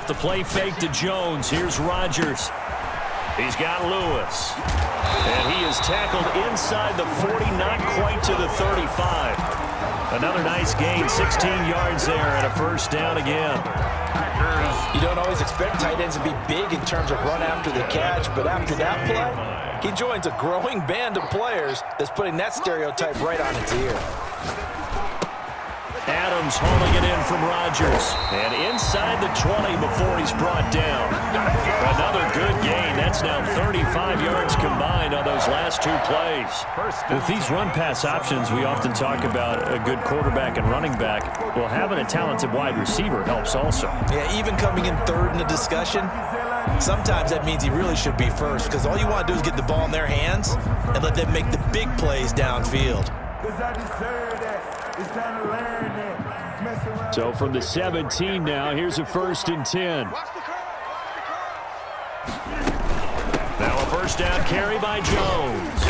Off the play fake to Jones. Here's Rodgers. He's got Lewis. And he is tackled inside the 40, not quite to the 35. Another nice gain, 16 yards there, and a first down again. You don't always expect tight ends to be big in terms of run after the catch, but after that play, he joins a growing band of players that's putting that stereotype right on its ear. Adams hauling it in from Rodgers. And inside the 20 before he's brought down. Another good gain. That's now 35 yards combined on those last two plays. With these run-pass options, we often talk about a good quarterback and running back. Well, having a talented wide receiver helps also. Yeah, even coming in third in the discussion, sometimes that means he really should be first, because all you want to do is get the ball in their hands and let them make the big plays downfield. So from the 17 now, here's a 1st and 10. Now a first down carry by Jones.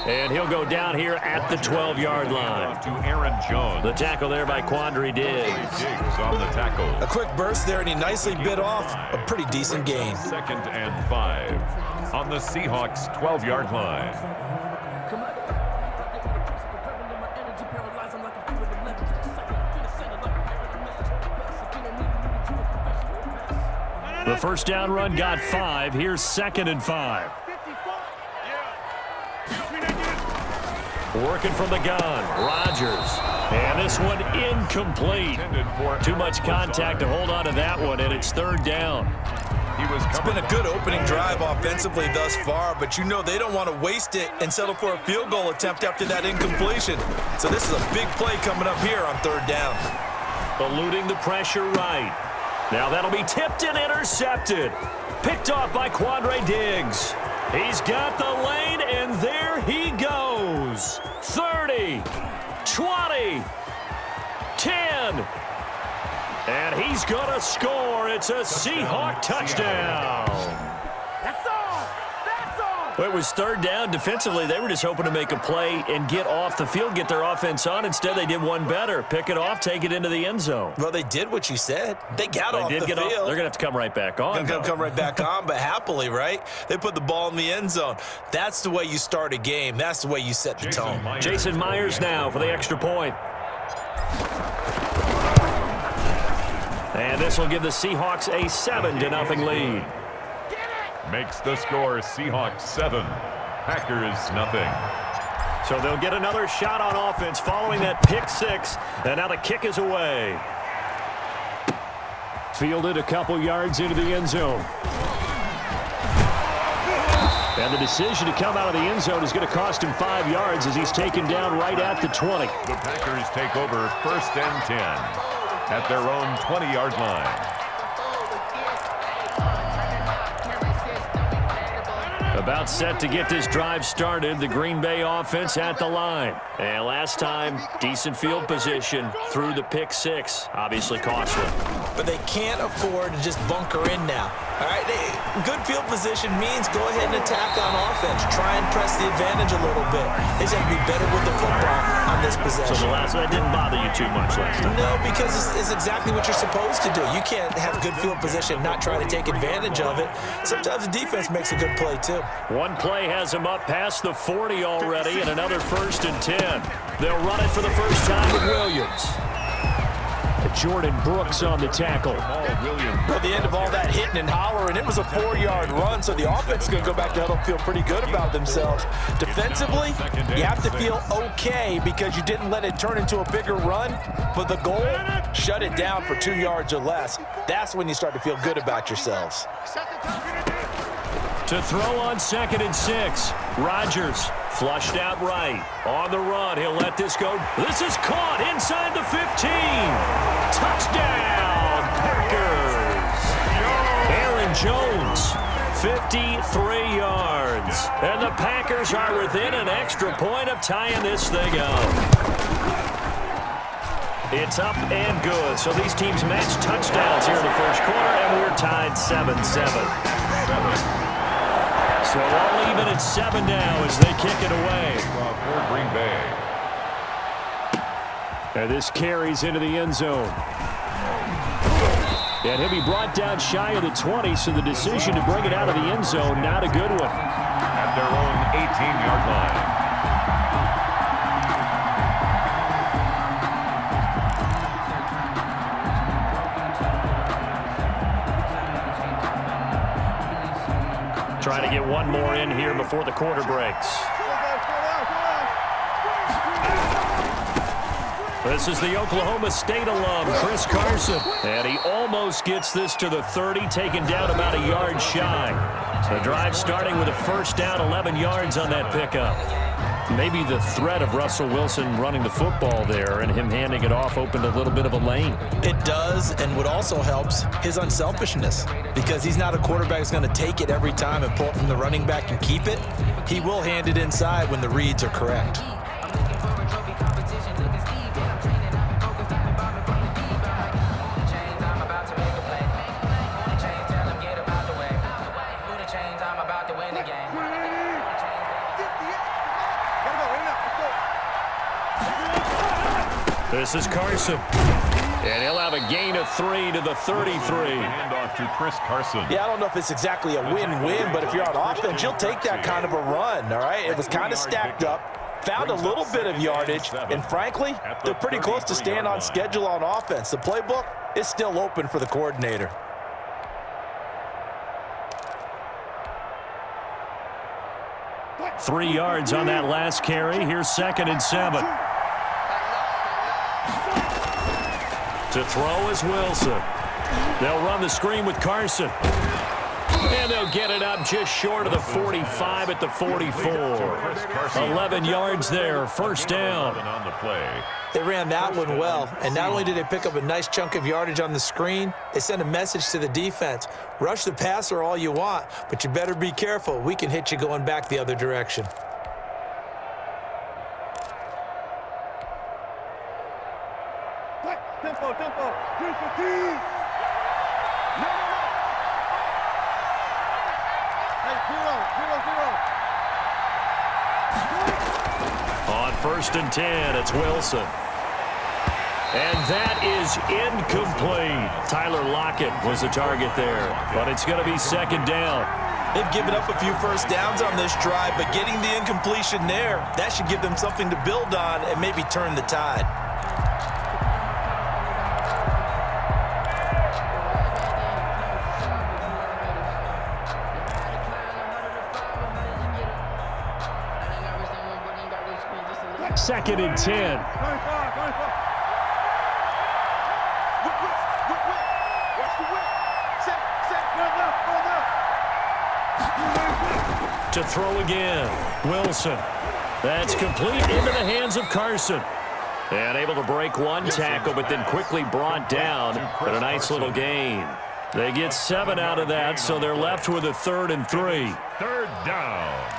And he'll go down here at the 12-yard line. To Aaron Jones. The tackle there by Quandre Diggs. Diggs on the tackle. A quick burst there, and he nicely bit off a pretty decent gain. 2nd and 5 on the Seahawks' 12-yard line. The first down run got 5. Here's 2nd and 5. Working from the gun. Rodgers. And this one incomplete. Too much contact to hold on to that one, and it's 3rd down. It's been a good opening drive offensively thus far, but you know they don't want to waste it and settle for a field goal attempt after that incompletion. So this is a big play coming up here on 3rd down. Eluding the pressure right. Now that'll be tipped and intercepted. Picked off by Quandre Diggs. He's got the lane, and there he goes. 30, 20, 10. And he's going to score. It's a Seahawk touchdown. That's all. Well, it was 3rd down. Defensively, they were just hoping to make a play and get off the field, get their offense on. Instead, they did one better. Pick it off, take it into the end zone. Well, they did what you said. They got off the field. They're going to have to come right back on. They're going to come right back on, but happily, right? They put the ball in the end zone. That's the way you start a game. That's the way you set the tone. Jason Myers now for the extra point. And this will give the Seahawks a 7-0 lead. Makes the score Seahawks 7, Packers nothing. So they'll get another shot on offense following that pick 6. And now the kick is away. Fielded a couple yards into the end zone. And the decision to come out of the end zone is going to cost him 5 yards as he's taken down right at the 20. The Packers take over 1st and 10 at their own 20-yard line. About set to get this drive started. The Green Bay offense at the line. And last time, decent field position through the pick 6. Obviously costly. But they can't afford to just bunker in now. All right, good field position means go ahead and attack on offense. Try and press the advantage a little bit. They just have to be better with the football on this possession. So the last one didn't bother you too much last time? No, because it's exactly what you're supposed to do. You can't have good field position and not try to take advantage of it. Sometimes the defense makes a good play, too. One play has them up past the 40 already, and another 1st and 10. They'll run it for the first time with Williams. Jordan Brooks on the tackle. Well, the end of all that hitting and hollering, it was a 4-yard run, so the offense is going to go back to huddle and feel pretty good about themselves. Defensively, you have to feel okay because you didn't let it turn into a bigger run, but the goal, shut it down for 2 yards or less. That's when you start to feel good about yourselves. To throw on 2nd and 6. Rodgers flushed out right. On the run, he'll let this go. This is caught inside the 15. Touchdown, Packers. Aaron Jones, 53 yards. And the Packers are within an extra point of tying this thing up. It's up and good. So these teams match touchdowns here in the first quarter, and we're tied 7-7. So all even at 7 now as they kick it away. For Green Bay. And this carries into the end zone. And he'll be brought down shy of the 20, so the decision to bring it out of the end zone, not a good one. At their own 18-yard line. Trying to get one more in here before the quarter breaks. This is the Oklahoma State alum, Chris Carson. And he almost gets this to the 30, taken down about a yard shy. The drive starting with a first down, 11 yards on that pickup. Maybe the threat of Russell Wilson running the football there and him handing it off opened a little bit of a lane. It does, and what also helps, his unselfishness. Because he's not a quarterback who's going to take it every time and pull it from the running back and keep it. He will hand it inside when the reads are correct. This is Carson. And he'll have a gain of 3 to the 33. Handoff to Chris Carson. Yeah, I don't know if it's exactly a win-win, but if you're on offense, you'll take that kind of a run, all right? It was kind of stacked up, found a little bit of yardage, and frankly, they're pretty close to staying on schedule on offense. The playbook is still open for the coordinator. Three yards on that last carry. Here's 2nd and 7. To throw is Wilson. They'll run the screen with Carson. And they'll get it up just short of the 45 at the 44. 11 yards there, first down. They ran that one well, and not only did they pick up a nice chunk of yardage on the screen, they sent a message to the defense. Rush the passer all you want, but you better be careful. We can hit you going back the other direction. Tempo. On 1st and 10, it's Wilson. And that is incomplete. Tyler Lockett was the target there, but it's going to be 2nd down. They've given up a few first downs on this drive, but getting the incompletion there, that should give them something to build on and maybe turn the tide. Second and 10. To throw again, Wilson. That's complete into the hands of Carson. And able to break one tackle, but then quickly brought down. But a nice little gain. They get 7 out of that, so they're left with a 3rd and 3. 3rd down.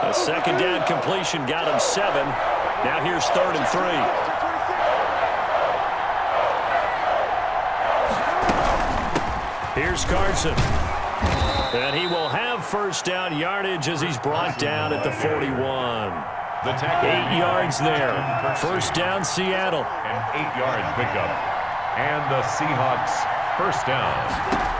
A 2nd down completion got him 7. Now here's 3rd and 3. Here's Carson. And he will have first down yardage as he's brought down at the 41. 8 yards there. First down, Seattle. An 8-yard pickup. And the Seahawks first down.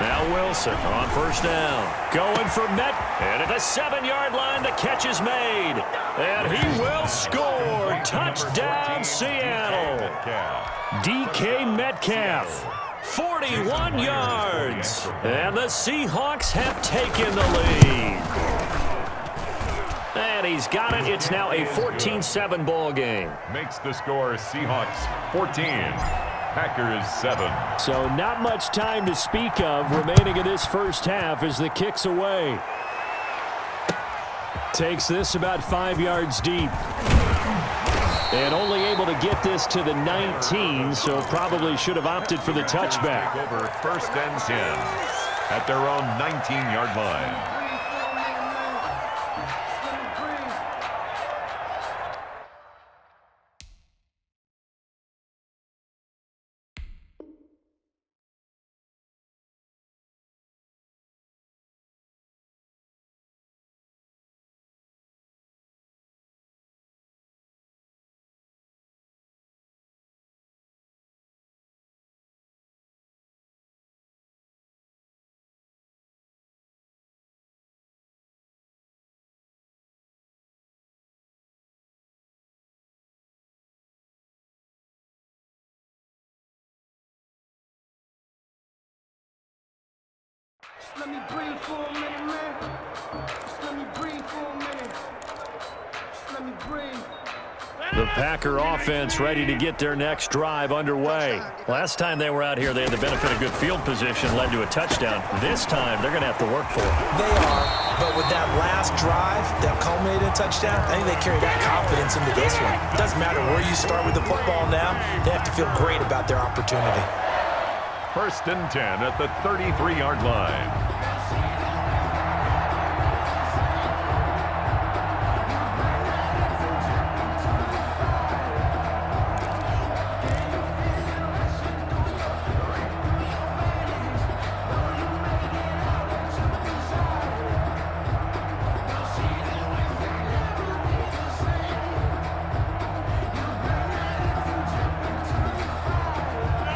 Now Wilson on first down. Going for Met. And at the 7-yard line, the catch is made. And he will score. Touchdown, Seattle. DK Metcalf. 41 yards. And the Seahawks have taken the lead. And he's got it. It's now a 14-7 ball game. Makes the score Seahawks 14. Packers 7. So not much time to speak of remaining in this first half as the kick's away. Takes this about 5 yards deep. And only able to get this to the 19, so probably should have opted for the touchback. Over 1st and 10 at their own 19-yard line. Just let me breathe for a minute, man. Just let me breathe for a minute. Just let me breathe. The Packer offense ready to get their next drive underway. Last time they were out here, they had the benefit of good field position, led to a touchdown. This time, they're going to have to work for it. They are, but with that last drive that culminated in a touchdown, I think they carry that confidence into this one. It doesn't matter where you start with the football now. They have to feel great about their opportunity. 1st and 10 at the 33-yard line.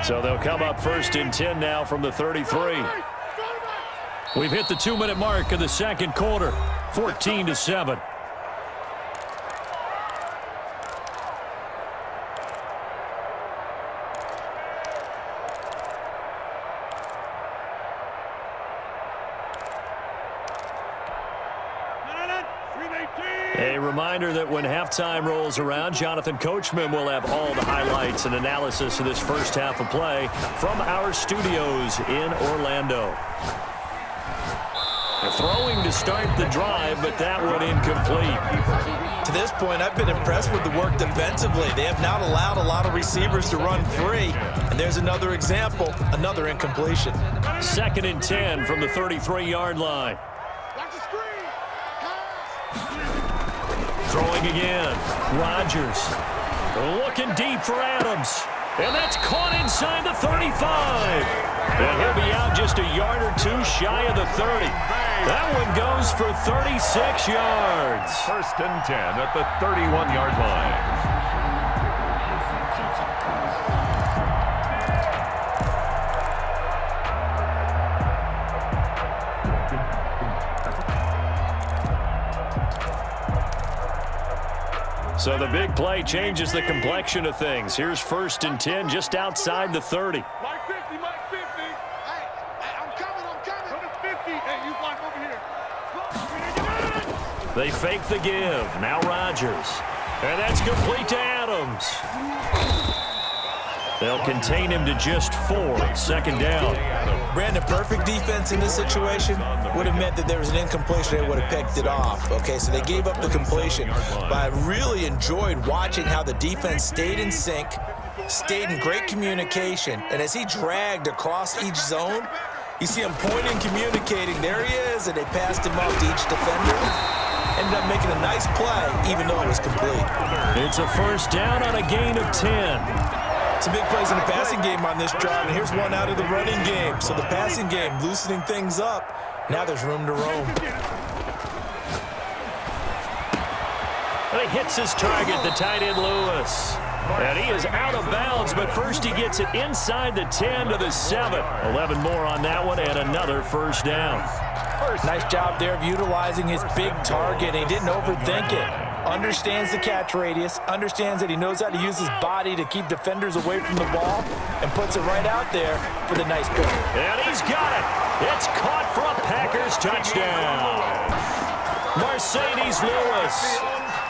So they'll come up 1st and 10 now from the 33. We've hit the 2-minute mark of the second quarter, 14-7. A reminder that when halftime rolls around, Jonathan Coachman will have all the highlights and analysis of this first half of play from our studios in Orlando. They're throwing to start the drive, but that one incomplete. To this point, I've been impressed with the work defensively. They have not allowed a lot of receivers to run free. And there's another example, another incompletion. 2nd and 10 from the 33-yard line. Throwing again. Rodgers looking deep for Adams. And that's caught inside the 35. And he'll be out just a yard or two shy of the 30. That one goes for 36 yards. 1st and 10 at the 31-yard line. So the big play changes the complexion of things. Here's 1st and 10 just outside the 30. Mike 50, Mike 50. Hey, I'm coming. Go to 50. Hey, you block over here. They fake the give. Now Rodgers. And that's complete to Adams. They'll contain him to just 4. 2nd down. Brandon, perfect defense in this situation would have meant that there was an incompletion. They would have picked it off. Okay, so they gave up the completion. But I really enjoyed watching how the defense stayed in sync, stayed in great communication. And as he dragged across each zone, you see him pointing, communicating. There he is, and they passed him off to each defender. Ended up making a nice play, even though it was complete. It's a 1st down on a gain of 10. Some big plays in the passing game on this drive, and here's one out of the running game. So the passing game loosening things up. Now there's room to roam. And he hits his target, the tight end Lewis. And he is out of bounds, but first he gets it inside the 10 to the 7. 11 more on that one, and another 1st down. Nice job there of utilizing his big target. He didn't overthink it. Understands the catch radius, understands that he knows how to use his body to keep defenders away from the ball, and puts it right out there for the nice pick. And he's got it. It's caught for a Packers touchdown. Mercedes Lewis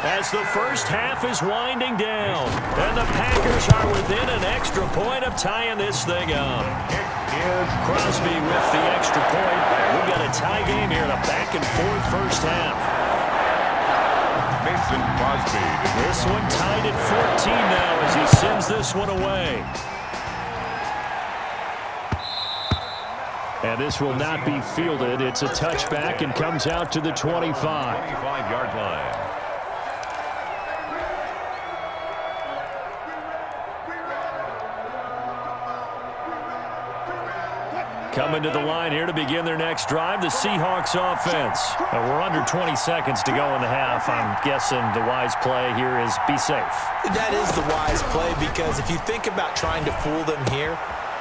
as the first half is winding down. And the Packers are within an extra point of tying this thing up. Crosby with the extra point. We've got a tie game here in a back-and-forth first half. Mason Crosby. This one tied at 14 now as he sends this one away. And this will not be fielded. It's a touchback and comes out to the 25. 25-yard line. Coming to the line here to begin their next drive, the Seahawks offense. We're under 20 seconds to go in the half. I'm guessing the wise play here is be safe. That is the wise play, because if you think about trying to fool them here,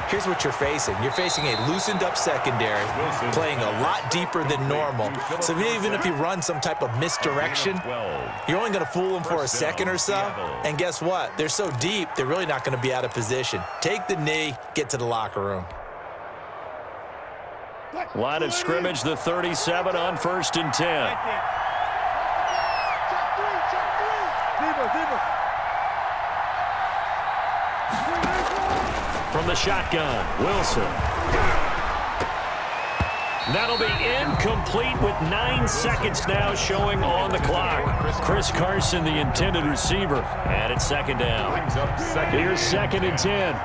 here's what you're facing. You're facing a loosened up secondary, playing a lot deeper than normal. So even if you run some type of misdirection, you're only going to fool them for a second or so. And guess what? They're so deep, they're really not going to be out of position. Take the knee, get to the locker room. Line of scrimmage, the 37 on 1st and 10. From the shotgun, Wilson. That'll be incomplete with 9 seconds now showing on the clock. Chris Carson, the intended receiver, and it's 2nd down. Here's 2nd and 10.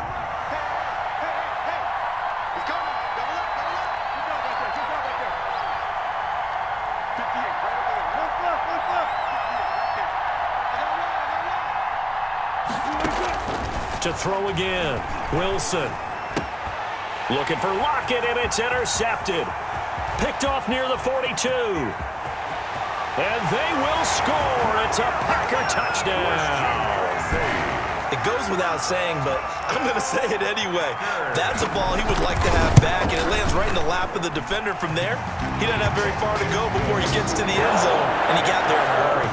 To throw again, Wilson. Looking for Lockett, and it's intercepted. Picked off near the 42. And they will score. It's a Packer touchdown. It goes without saying, but I'm going to say it anyway. That's a ball he would like to have back, and it lands right in the lap of the defender from there. He doesn't have very far to go before he gets to the end zone, and he got there in a hurry.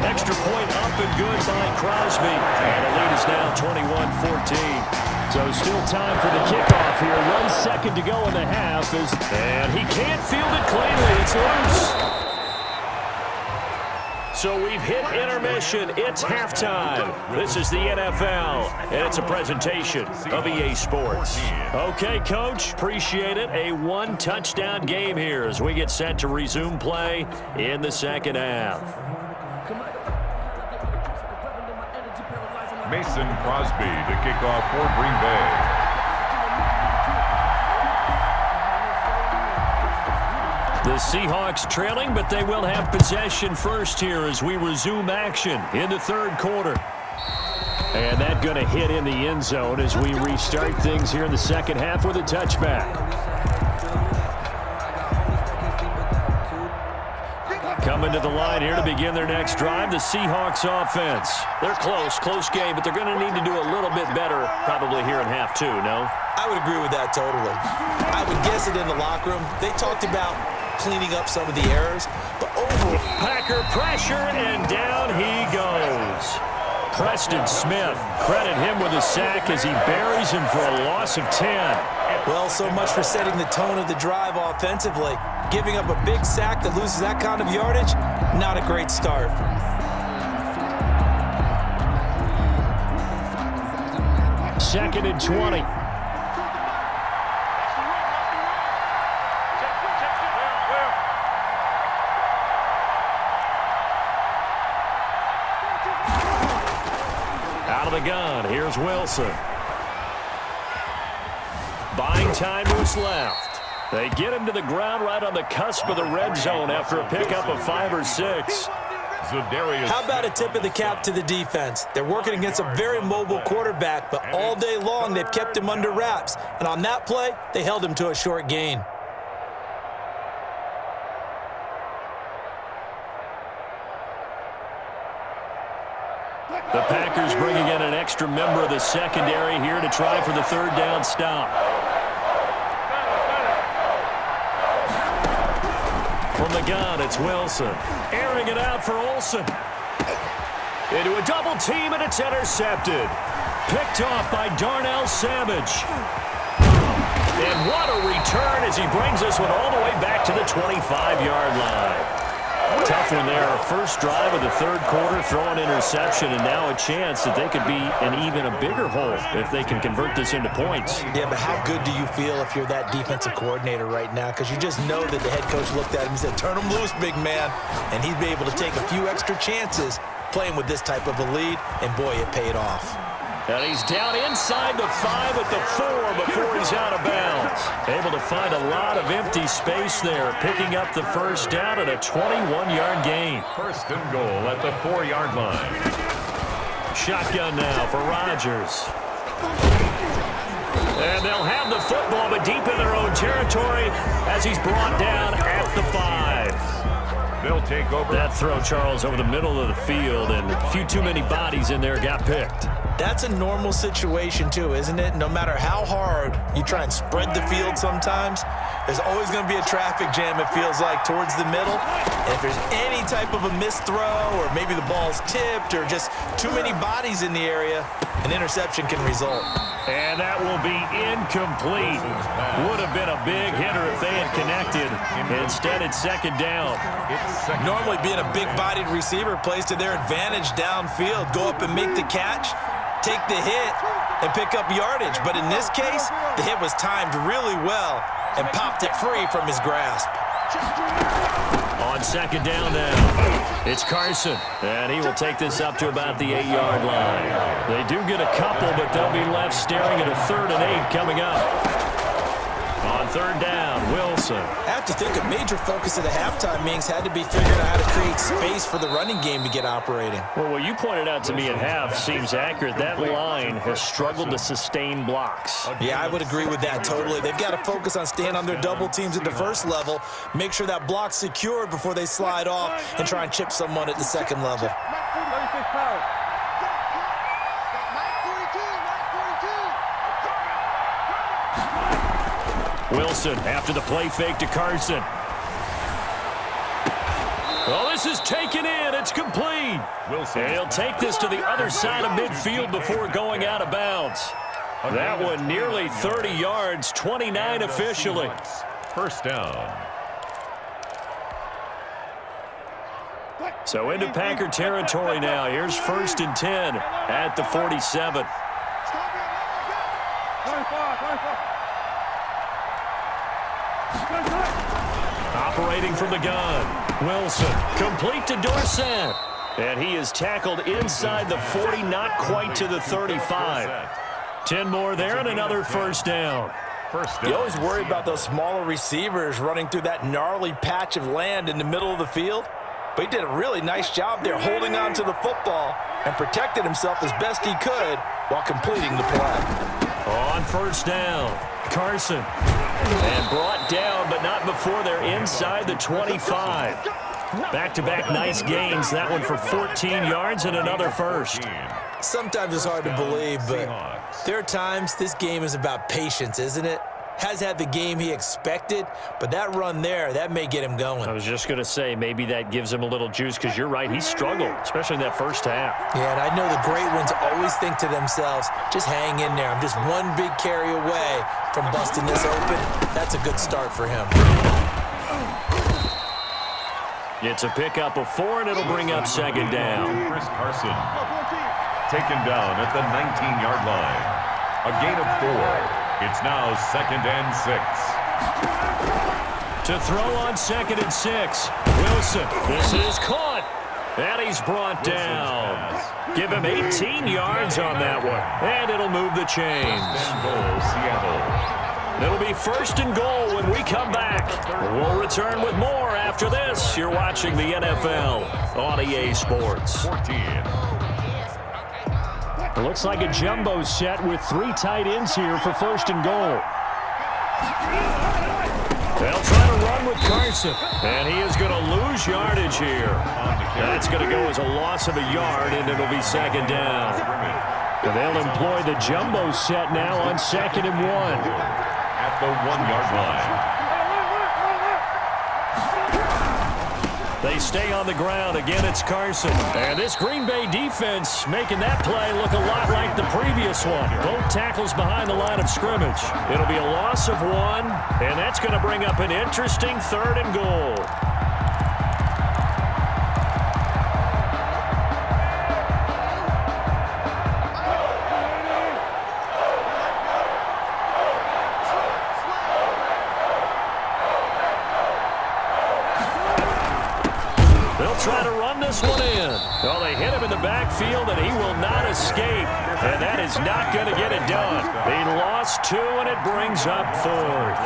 Extra point up and good by Crosby. And the lead is now 21-14. So still time for the kickoff here. 1 second to go in the half. And he can't field it cleanly. It's loose. So we've hit intermission. It's halftime. This is the NFL, and it's a presentation of EA Sports. Okay, Coach, appreciate it. A 1-touchdown game here as we get set to resume play in the 2nd half. Mason Crosby to kick off for Green Bay. The Seahawks trailing, but they will have possession first here as we resume action in the 3rd quarter. And that going to hit in the end zone as we restart things here in the 2nd half with a touchback. Coming to the line here to begin their next drive, the Seahawks offense. They're close game, but they're going to need to do a little bit better probably here in half 2, no? I would agree with that totally. I would guess it in the locker room. They talked about cleaning up some of the errors, but overall, Packer pressure, and down he goes. Preston Smith, credit him with a sack as he buries him for a loss of 10. Well, so much for setting the tone of the drive offensively. Giving up a big sack that loses that kind of yardage, not a great start. Second and 20. Out of the gun, here's Wilson. Buying time to his left. They get him to the ground right on the cusp of the red zone after a pickup of 5 or 6. How about a tip of the cap to the defense? They're working against a very mobile quarterback, but all day long they've kept him under wraps. And on that play, they held him to a short gain. The Packers bringing in an extra member of the secondary here to try for the 3rd down stop. From the gun, it's Wilson. Airing it out for Olsen. Into a double team, and it's intercepted. Picked off by Darnell Savage. And what a return as he brings this one all the way back to the 25-yard line. Tough one there. First drive of the 3rd quarter, throwing interception, and now a chance that they could be in even a bigger hole if they can convert this into points. Yeah, but how good do you feel if you're that defensive coordinator right now? Because you just know that the head coach looked at him and said, turn him loose, big man. And he'd be able to take a few extra chances playing with this type of a lead, and boy, it paid off. And he's down inside the 5 at the 4 before he's out of bounds. Able to find a lot of empty space there, picking up the 1st down at a 21-yard gain. 1st and goal at the 4-yard line. Shotgun now for Rodgers. And they'll have the football, but deep in their own territory as he's brought down at the 5. They'll take over. That throw, Charles, over the middle of the field, and a few too many bodies in there got picked. That's a normal situation, too, isn't it? No matter how hard you try and spread the field sometimes, there's always going to be a traffic jam, it feels like, towards the middle. And if there's any type of a missed throw or maybe the ball's tipped or just too many bodies in the area, an interception can result. And that will be incomplete. Would have been a big hitter if they had connected. Instead, it's second down. Normally being a big-bodied receiver plays to their advantage downfield. Go up and make the catch, take the hit, and pick up yardage. But in this case, the hit was timed really well and popped it free from his grasp. On second down now, it's Carson, and he will take this up to about the 8-yard line. They do get a couple, but they'll be left staring at a 3rd and 8 coming up. On third down, Wilson. I have to think a major focus of the halftime meetings had to be figuring out how to create space for the running game to get operating. Well, what you pointed out to me at half seems accurate. That line has struggled to sustain blocks. Yeah, I would agree with that totally. They've got to focus on staying on their double teams at the first level, make sure that block's secured before they slide off and try and chip someone at the second level. Wilson after the play fake to Carson. Well, this is taken in. It's complete. Wilson. And he'll take this to the other side of midfield before going out of bounds. That one nearly 30 yards, 29 officially. First down. So into Packer territory now. Here's 1st and 10 at the 47. Operating from the gun, Wilson, complete to Dorsett. And he is tackled inside the 40, not quite to the 35. 10 more there and another first down. You always worry about those smaller receivers running through that gnarly patch of land in the middle of the field. But he did a really nice job there holding on to the football and protected himself as best he could while completing the play. On first down, Carson. And brought down, but not before they're inside the 25. Back-to-back nice gains. That one for 14 yards and another first. Sometimes it's hard to believe, but there are times this game is about patience, isn't it? Has had the game he expected, but that run there, that may get him going. I was just going to say, maybe that gives him a little juice, because you're right, he struggled, especially in that first half. Yeah, and I know the great ones always think to themselves, just hang in there. I'm just one big carry away from busting this open. That's a good start for him. It's a pickup of 4, and it'll bring up second down. Chris Carson taken down at the 19-yard line. A gain of 4. It's now 2nd and 6. To throw on 2nd and 6. Wilson, this is caught. And he's brought down. Give him 18 yards on that one. And it'll move the chains. It'll be 1st and goal when we come back. We'll return with more after this. You're watching the NFL on EA Sports. 14. It looks like a jumbo set with 3 tight ends here for 1st and goal. They'll try to run with Carson, and he is going to lose yardage here. That's going to go as a loss of a yard, and it'll be 2nd down. And they'll employ the jumbo set now on 2nd and 1. At the 1-yard line. They stay on the ground. Again, it's Carson. And this Green Bay defense making that play look a lot like the previous one. Both tackles behind the line of scrimmage. It'll be a loss of 1, and that's going to bring up an interesting 3rd and goal. Try to run this one in. Well, they hit him in the backfield, and he will not escape. And that is not going to get it done. They lost 2, and it brings up 4th.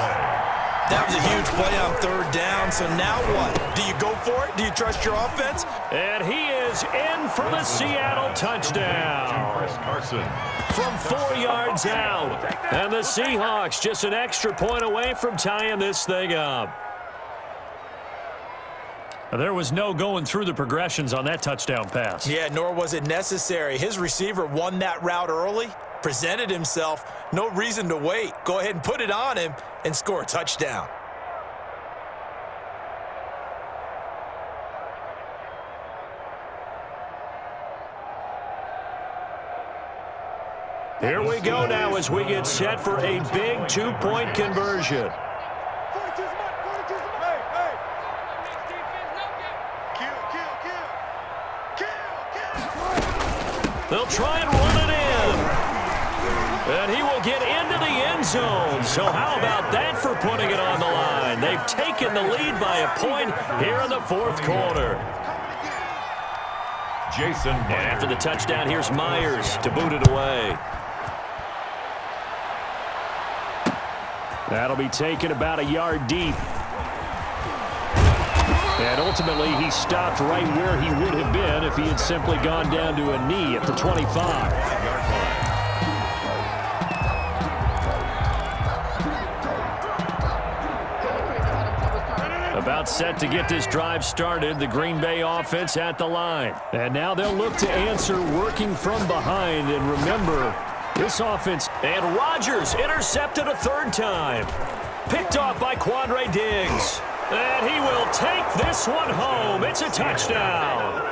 That was a huge play on 3rd down, so now what? Do you go for it? Do you trust your offense? And he is in for the Seattle touchdown. Chris Carson. From 4 yards out. And the Seahawks just an extra point away from tying this thing up. There was no going through the progressions on that touchdown pass. Yeah, nor was it necessary. His receiver won that route early, presented himself, no reason to wait. Go ahead and put it on him and score a touchdown. Here we go now as we get set for a big two-point conversion. They'll try and run it in. And he will get into the end zone. So how about that for putting it on the line? They've taken the lead by a point here in the fourth quarter. Jason Myers. And after the touchdown, here's Myers to boot it away. That'll be taken about a yard deep. And ultimately, he stopped right where he would have been if he had simply gone down to a knee at the 25. About set to get this drive started, the Green Bay offense at the line. And now they'll look to answer working from behind. And remember, this offense. And Rodgers intercepted a third time. Picked off by Quandre Diggs. And he will take this one home. It's a touchdown.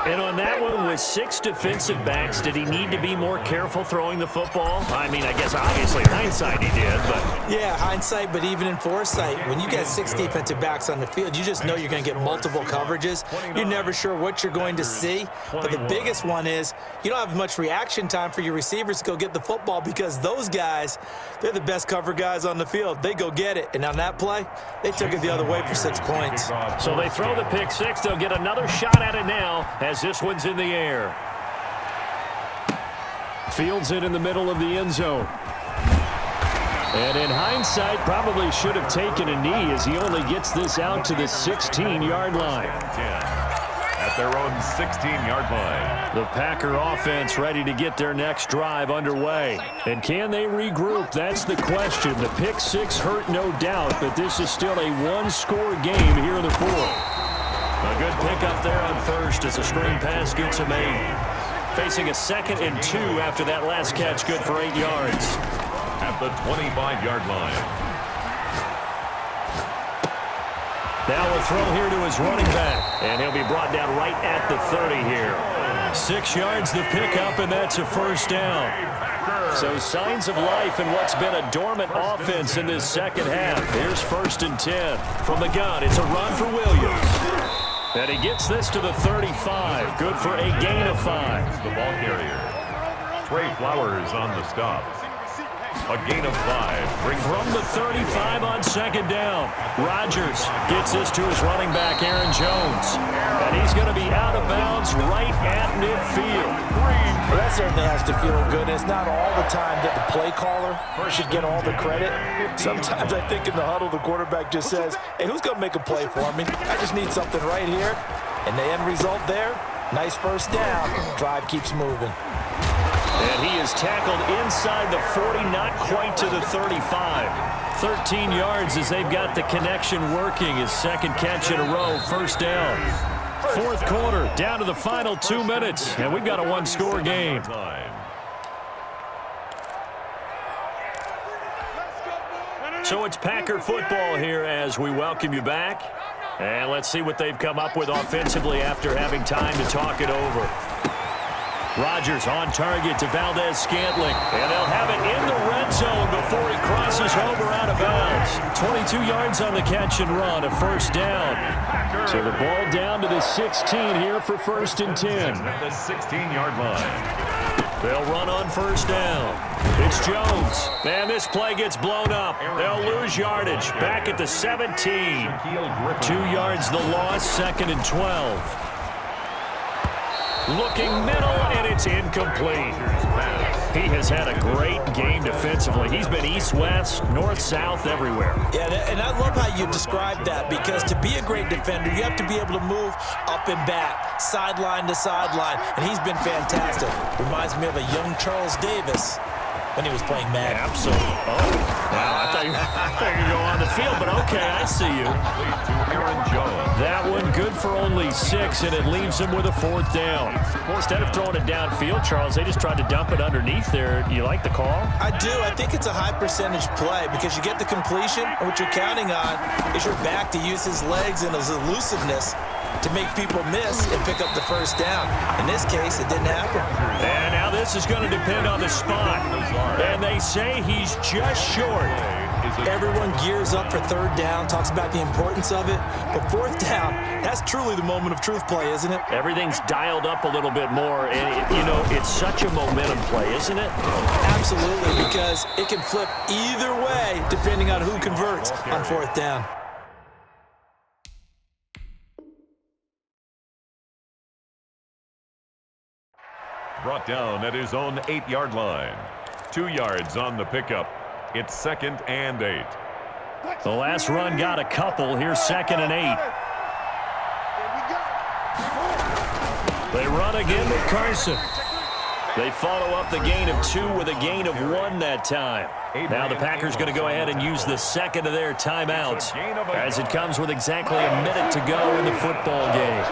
And on that one, with 6 defensive backs, did he need to be more careful throwing the football? I mean, I guess obviously hindsight he did, but... Yeah, hindsight, but even in foresight, when you got 6 defensive backs on the field, you just know you're going to get multiple coverages. You're never sure what you're going to see. But the biggest one is you don't have much reaction time for your receivers to go get the football because those guys, they're the best cover guys on the field. They go get it. And on that play, they took it the other way for 6 points. So they throw the pick six. They'll get another shot at it now as this one's in the air. Fields it in the middle of the end zone. And in hindsight, probably should have taken a knee as he only gets this out to the 16-yard line. At their own 16-yard line. The Packer offense ready to get their next drive underway. And can they regroup? That's the question. The pick six hurt, no doubt, but this is still a one-score game here in the fourth. A good pickup there on first as a screen pass gets him 8. Facing a 2nd and 2 after that last catch, good for 8 yards. At the 25-yard line. Now a throw here to his running back, and he'll be brought down right at the 30 here. 6 yards the pickup, and that's a first down. So signs of life in what's been a dormant offense in this second half. Here's 1st and 10. From the gun, it's a run for Williams. And he gets this to the 35. Good for a gain of 5. The ball carrier. Trey Flowers on the stop. A gain of 5. From the 35 on 2nd down. Rodgers gets this to his running back, Aaron Jones. And he's going to be out of bounds right at midfield. Well, that certainly has to feel good. It's not all the time that the play caller should get all the credit. Sometimes I think in the huddle, the quarterback just says, hey, who's going to make a play for me? I just need something right here. And the end result there, nice first down. Drive keeps moving. And he is tackled inside the 40, not quite to the 35. 13 yards as they've got the connection working. His 2nd catch in a row, first down. Fourth quarter, down to the final 2 minutes, and we've got a one-score game. So it's Packer football here as we welcome you back. And let's see what they've come up with offensively after having time to talk it over. Rodgers on target to Valdez-Scantling. And they'll have it in the red zone before he crosses over out of bounds. 22 yards on the catch and run, a first down. So the ball down to the 16 here for 1st and 10. At the 16-yard line. They'll run on first down. It's Jones. And this play gets blown up. They'll lose yardage. Back at the 17. 2 yards the loss, 2nd and 12. Looking middle, and it's incomplete. He has had a great game defensively. He's been east-west, north-south, everywhere. Yeah, and I love how you described that because to be a great defender, you have to be able to move up and back, sideline to sideline, and he's been fantastic. Reminds me of a young Charles Davis when he was playing Madden. Absolutely. Oh, wow, I thought you were going on the field, but okay, I see you. That one good for only 6, and it leaves him with a 4th down. Well, instead of throwing it downfield, Charles, they just tried to dump it underneath there. You like the call? I do. I think it's a high percentage play because you get the completion, and what you're counting on is your back to use his legs and his elusiveness to make people miss and pick up the first down. In this case, it didn't happen. And now this is going to depend on the spot. And they say he's just short. Everyone gears up for third down, talks about the importance of it. But fourth down, that's truly the moment of truth play, isn't it? Everything's dialed up a little bit more. And, you know, it's such a momentum play, isn't it? Absolutely, because it can flip either way depending on who converts on fourth down. Brought down at his own 8-yard line. 2 yards on the pickup. It's 2nd and 8. The last run got a couple. Here's 2nd and 8. They run again with Carson. They follow up the gain of 2 with a gain of 1 that time. Now the Packers going to go ahead and use the second of their timeouts as it comes with exactly a minute to go in the football game.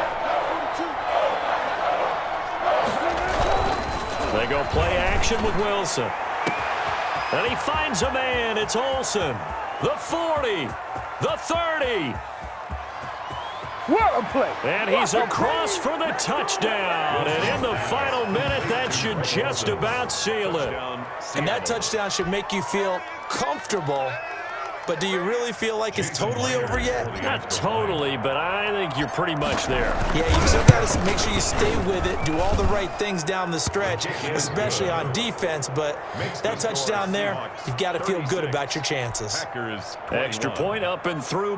They go play action with Wilson. And he finds a man. It's Olsen. The 40. The 30. What a play. And he's across for the touchdown. And in the final minute, that should just about seal it. And that touchdown should make you feel comfortable. But do you really feel like it's totally over yet? Not totally, but I think you're pretty much there. Yeah, you still got to make sure you stay with it, do all the right things down the stretch, especially on defense. But that touchdown there, you've got to feel good about your chances. Extra point up and through.